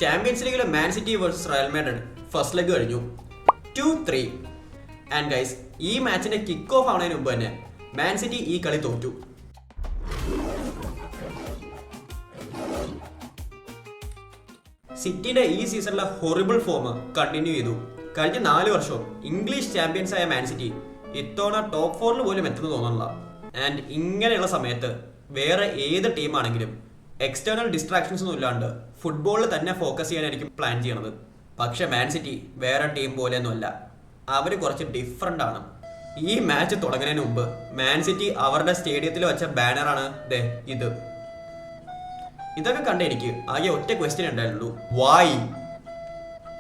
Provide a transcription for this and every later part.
Champions ലീഗിലെ Man City versus Real Madrid first leg കഴിഞ്ഞു 2-3. And guys, ഈ മാച്ചിന്റെ kick off ആവുന്നതിന് മുമ്പ് തന്നെ മാൻ സിറ്റി ഈ കളി തോറ്റു. സിറ്റിയുടെ ഈ സീസണിലെ ഹൊറിബിൾ ഫോം കണ്ടിന്യൂ ചെയ്തു. കഴിഞ്ഞ 4 വർഷവും ഇംഗ്ലീഷ് ചാമ്പ്യൻസ് ആയ മാൻ സിറ്റി ഇത്തവണ ടോപ്പ് 4 പോലും എത്തുന്നു തോന്നുന്നില്ല. ആൻഡ് ഇങ്ങനെയുള്ള സമയത്ത് വേറെ ഏത് ടീമാണെങ്കിലും എക്സ്റ്റേണൽ ഡിസ്ട്രാക്ഷൻസ് ഒന്നും ഇല്ലാണ്ട് ഫുട്ബോളിൽ തന്നെ ഫോക്കസ് ചെയ്യാനായിരിക്കും പ്ലാൻ ചെയ്യണത്. പക്ഷെ മാൻ സിറ്റി വേറെ ടീം പോലെയൊന്നുമല്ല, അവർ കുറച്ച് ഡിഫറെൻ്റ് ആണ്. ഈ മാച്ച് തുടങ്ങുന്നതിന് മുമ്പ് മാൻ സിറ്റി അവരുടെ സ്റ്റേഡിയത്തിൽ വെച്ച ബാനറാണ് ഇത്. ഇതൊക്കെ കണ്ട എനിക്ക് ആകെ ഒറ്റ ക്വസ്റ്റ്യൻ ഉണ്ടായിരുന്നുള്ളൂ, വായ്?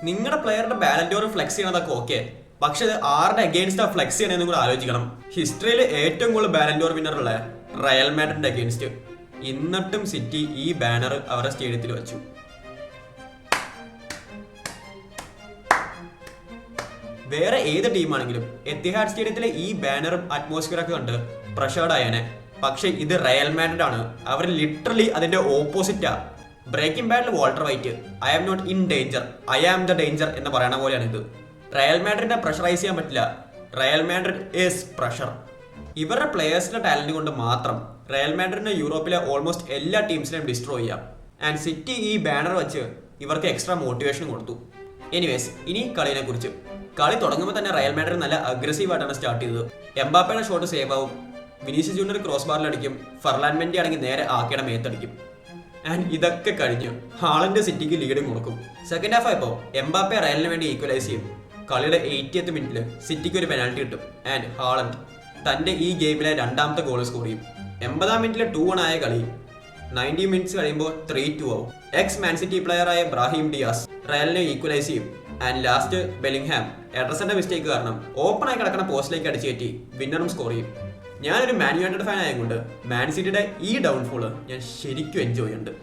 നിങ്ങളുടെ പ്ലെയറുടെ ബാലൻഡോർ ഫ്ലെക്സ് ചെയ്യണതൊക്കെ ഓക്കെ, പക്ഷെ അത് ആരുടെ അഗെയിൻസ്റ്റ് ആ ഫ്ലെക്സ് ചെയ്യണമെന്നും കൂടെ ആലോചിക്കണം. ഹിസ്റ്ററിയിൽ ഏറ്റവും കൂടുതൽ ബാലൻഡോർ വിന്നറുള്ള റയൽ മാഡ്രിഡിന്റെ അഗെയിൻസ്റ്റ്. എന്നിട്ടും സിറ്റി ഈ ബാനർ അവരുടെ സ്റ്റേഡിയത്തിൽ വെച്ചു. വേറെ ഏത് ടീമാണെങ്കിലും എത്തിഹാഡ് സ്റ്റേഡിയത്തിലെ ഈ ബാനറും അറ്റ്മോസ്ഫിയറൊക്കെ കണ്ട് പ്രഷേർഡ് ആയേനെ. പക്ഷെ ഇത് റയൽ മാഡ്രിഡ് ആണ്, അവർ ലിറ്ററലി അതിന്റെ ഓപ്പോസിറ്റാ. ബ്രേക്കിംഗ് ബാഡിൽ Walter White I am not in danger, I am the danger എന്ന് പറയണ പോലെയാണ് ഇത്. റയൽ മാഡ്രിഡിനെ പ്രഷറൈസ് ചെയ്യാൻ പറ്റില്ല, റയൽ മാഡ്രിഡ് ഈസ് പ്രഷർ. ഇവരുടെ പ്ലെയേഴ്സിന്റെ ടാലന്റ് കൊണ്ട് മാത്രം റയൽ മാഡ്രിഡിനെ യൂറോപ്പിലെ ഓൾമോസ്റ്റ് എല്ലാ ടീംസിനെയും ഡിസ്ട്രോയ് ചെയ്യാം. ആൻഡ് സിറ്റി ഈ ബാനർ വെച്ച് ഇവർക്ക് എക്സ്ട്രാ മോട്ടിവേഷൻ കൊടുത്തു. എനിവേസ്, ഇനി കളിയെ കുറിച്ച്. കളി തുടങ്ങുമ്പോൾ തന്നെ റയൽ മാഡ്രിഡ് നല്ല അഗ്രസീവ് ആയിട്ടാണ് സ്റ്റാർട്ട് ചെയ്തത്. എംബാപ്പയുടെ ഷോട്ട് സേവ് ആവും, വിനീഷ്യസ് ജൂനിയർ ക്രോസ് ബാറിൽ അടിക്കും, ഫെർലാൻ മെൻഡി ആണെങ്കിൽ നേരെ ആക്കിയുടെ മേത്തടിക്കും. ആൻഡ് ഇതൊക്കെ കഴിഞ്ഞ് ഹാളൻഡ് സിറ്റിക്ക് ലീഡ് കൊടുക്കും. സെക്കൻഡ് ഹാഫ് ആയപ്പോൾ എംബാപ്പെ റയലിന് വേണ്ടി ഈക്വലൈസ് ചെയ്യും. കളിയുടെ 80th മിനിറ്റിൽ സിറ്റിക്ക് ഒരു പെനാൽറ്റി കിട്ടും. ആൻഡ് ഹാളൻഡ് തന്റെ ഈ ഗെയിമിലെ 2ാമത്തെ ഗോൾ സ്കോർ ചെയ്യും. 80ാം മിനിറ്റിലെ 2-1 ആയ കളി 90 മിനിറ്റ്സ് കഴിയുമ്പോൾ 3-2 ആവും. എക്സ് മാൻ സിറ്റി പ്ലെയർ ആയ ബ്രാഹിം ഡിയാസ് റയലിനെ ഈക്വലൈസ് ചെയ്യും. ആൻഡ് ലാസ്റ്റ് ബെല്ലിംഗ്ഹാം എഡർസന്റെ മിസ്റ്റേക്ക് കാരണം ഓപ്പൺ ആയി കിടക്കുന്ന പോസ്റ്റിലേക്ക് അടിച്ചേറ്റി വിന്നറും സ്കോർ ചെയ്യും. ഞാനൊരു മാൻ യുണൈറ്റഡ് ഫാൻ ആയതുകൊണ്ട് മാൻ സിറ്റിയുടെ ഈ ഡൗൺഫോള് ഞാൻ ശരിക്കും എൻജോയ് ചെയ്യുന്നുണ്ട്.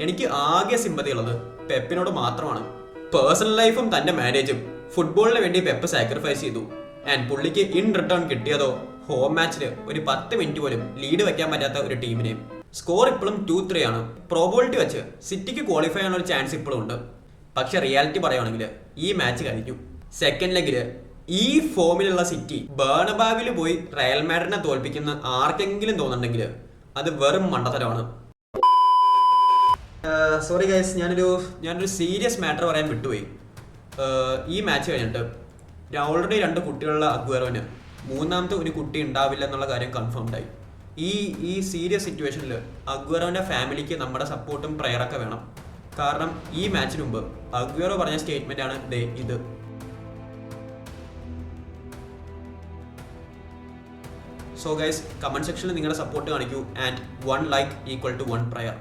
എനിക്ക് ആകെ സിമ്പതി ഉള്ളത് പെപ്പിനോട് മാത്രമാണ്. പേഴ്സണൽ ലൈഫും തന്റെ മാരേജും ഫുട്ബോളിന് വേണ്ടി പെപ്പ് സാക്രിഫൈസ് ചെയ്തു. ആൻഡ് പുള്ളിക്ക് ഇൻ റിട്ടേൺ കിട്ടിയതോ ഹോം മാച്ചിൽ ഒരു 10 മിനിറ്റ് പോലും ലീഡ് വെക്കാൻ പറ്റാത്ത ഒരു ടീമിനെയും. സ്കോർ ഇപ്പോഴും 2-3 ആണ്. പ്രോബിലിറ്റി വെച്ച് സിറ്റിക്ക് ക്വാളിഫൈ ചെയ്യാനുള്ള ഒരു ചാൻസ് ഇപ്പോഴും ഉണ്ട്. പക്ഷെ റിയാലിറ്റി പറയുകയാണെങ്കിൽ ഈ മാച്ച് കഴിഞ്ഞു. സെക്കൻഡ് ലെഗില് ഈ ഫോമിലുള്ള സിറ്റി ബേർണബാവിൽ പോയി റയൽ മാഡ്രിഡിനെ തോൽപ്പിക്കുന്ന ആർക്കെങ്കിലും തോന്നുന്നുണ്ടെങ്കിൽ അത് വെറും മണ്ടത്തരമാണ്. സോറി ഗൈസ്, ഞാനൊരു സീരിയസ് മാറ്റർ പറയാൻ വിട്ടുപോയി. ഈ മാച്ച് കഴിഞ്ഞിട്ട് ഓൾറെഡി 2 കുട്ടികളുള്ള അഗ്വേറോന് 3ാമത്തെ ഒരു കുട്ടി ഉണ്ടാവില്ല എന്നുള്ള കാര്യം കൺഫേംഡ് ആയി. ഈ സീരിയസ് സിറ്റുവേഷനിൽ അഗ്വേറോന്റെ ഫാമിലിക്ക് നമ്മുടെ സപ്പോർട്ടും പ്രയറൊക്കെ വേണം. കാരണം ഈ മാച്ചിന് മുമ്പ് അഗ്വേറോ പറഞ്ഞ സ്റ്റേറ്റ്മെന്റ് ആണ് ഇത്. സോ ഗൈസ്, കമന്റ് സെക്ഷനിൽ നിങ്ങളുടെ സപ്പോർട്ട് കാണിക്കൂ. And 1 like equal to 1 prayer.